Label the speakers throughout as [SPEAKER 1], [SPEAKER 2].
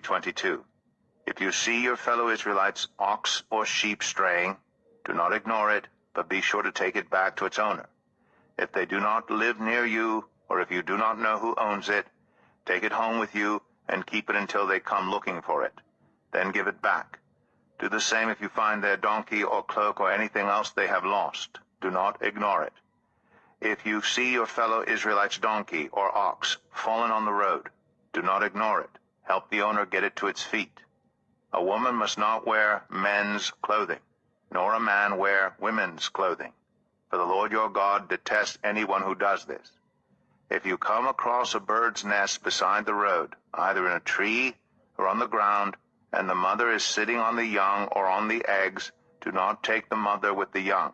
[SPEAKER 1] 20:22. If you see your fellow Israelites' ox or sheep straying, do not ignore it, but be sure to take it back to its owner. If they do not live near you, or if you do not know who owns it, take it home with you and keep it until they come looking for it. Then give it back. Do the same if you find their donkey or cloak or anything else they have lost. Do not ignore it. If you see your fellow Israelite's donkey or ox fallen on the road, do not ignore it. Help the owner get it to its feet. A woman must not wear men's clothing, nor a man wear women's clothing. For the Lord your God detests anyone who does this. If you come across a bird's nest beside the road, either in a tree or on the ground, and the mother is sitting on the young or on the eggs, do not take the mother with the young.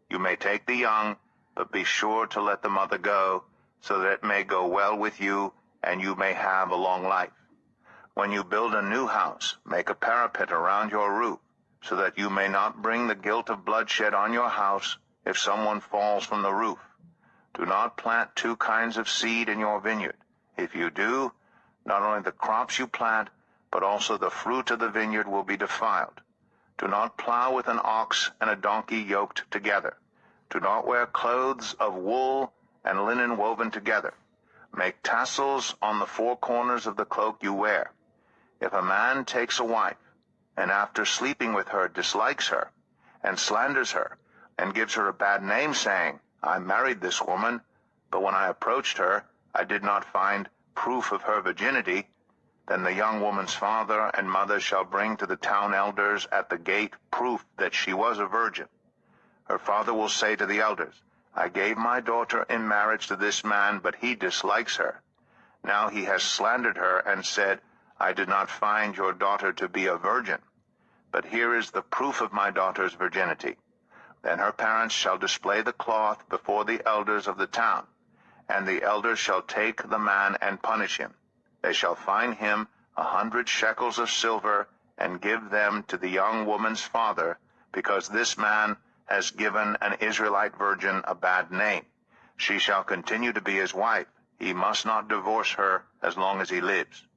[SPEAKER 1] You may take the young, but be sure to let the mother go, so that it may go well with you, and you may have a long life. When you build a new house, make a parapet around your roof, so that you may not bring the guilt of bloodshed on your house if someone falls from the roof. Do not plant two kinds of seed in your vineyard. If you do, not only the crops you plant, but also the fruit of the vineyard will be defiled. Do not plow with an ox and a donkey yoked together. Do not wear clothes of wool and linen woven together. Make tassels on the four corners of the cloak you wear. If a man takes a wife, and after sleeping with her dislikes her, and slanders her, and gives her a bad name, saying, I married this woman, but when I approached her, I did not find proof of her virginity, then the young woman's father and mother shall bring to the town elders at the gate proof that she was a virgin. Her father will say to the elders, I gave my daughter in marriage to this man, but he dislikes her. Now he has slandered her and said, I did not find your daughter to be a virgin. But here is the proof of my daughter's virginity. Then her parents shall display the cloth before the elders of the town, and the elders shall take the man and punish him. They shall fine him 100 shekels of silver, and give them to the young woman's father, because this man has given an Israelite virgin a bad name. She shall continue to be his wife. He must not divorce her as long as he lives.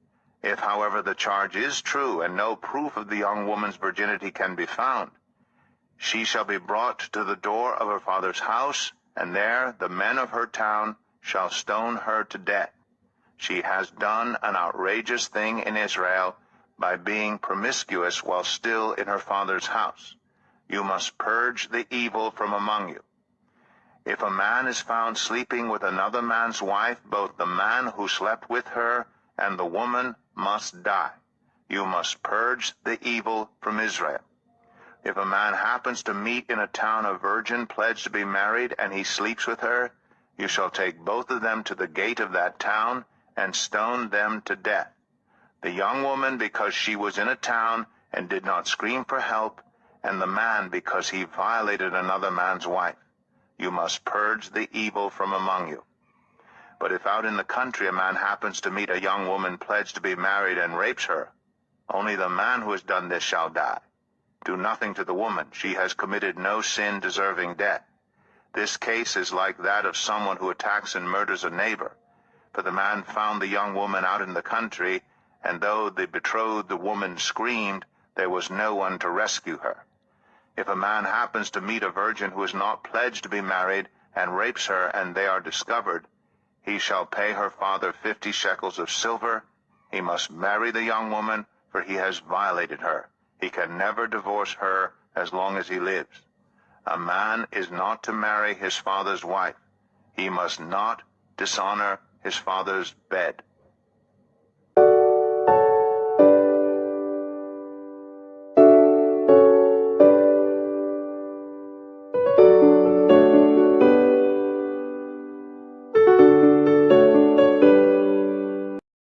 [SPEAKER 1] If, however, the charge is true, and no proof of the young woman's virginity can be found, she shall be brought to the door of her father's house, and there the men of her town shall stone her to death. She has done an outrageous thing in Israel by being promiscuous while still in her father's house. You must purge the evil from among you. If a man is found sleeping with another man's wife, both the man who slept with her and the woman must die. You must purge the evil from Israel. If a man happens to meet in a town a virgin pledged to be married, and he sleeps with her, you shall take both of them to the gate of that town and stone them to death. The young woman because she was in a town and did not scream for help, and the man because he violated another man's wife. You must purge the evil from among you. But if out in the country a man happens to meet a young woman pledged to be married and rapes her, only the man who has done this shall die. Do nothing to the woman. She has committed no sin deserving death. This case is like that of someone who attacks and murders a neighbor. For the man found the young woman out in the country, and though the betrothed woman screamed, there was no one to rescue her. If a man happens to meet a virgin who is not pledged to be married and rapes her, and they are discovered, he shall pay her father 50 shekels of silver. He must marry the young woman, for he has violated her. He can never divorce her as long as he lives. A man is not to marry his father's wife. He must not dishonor his father's bed.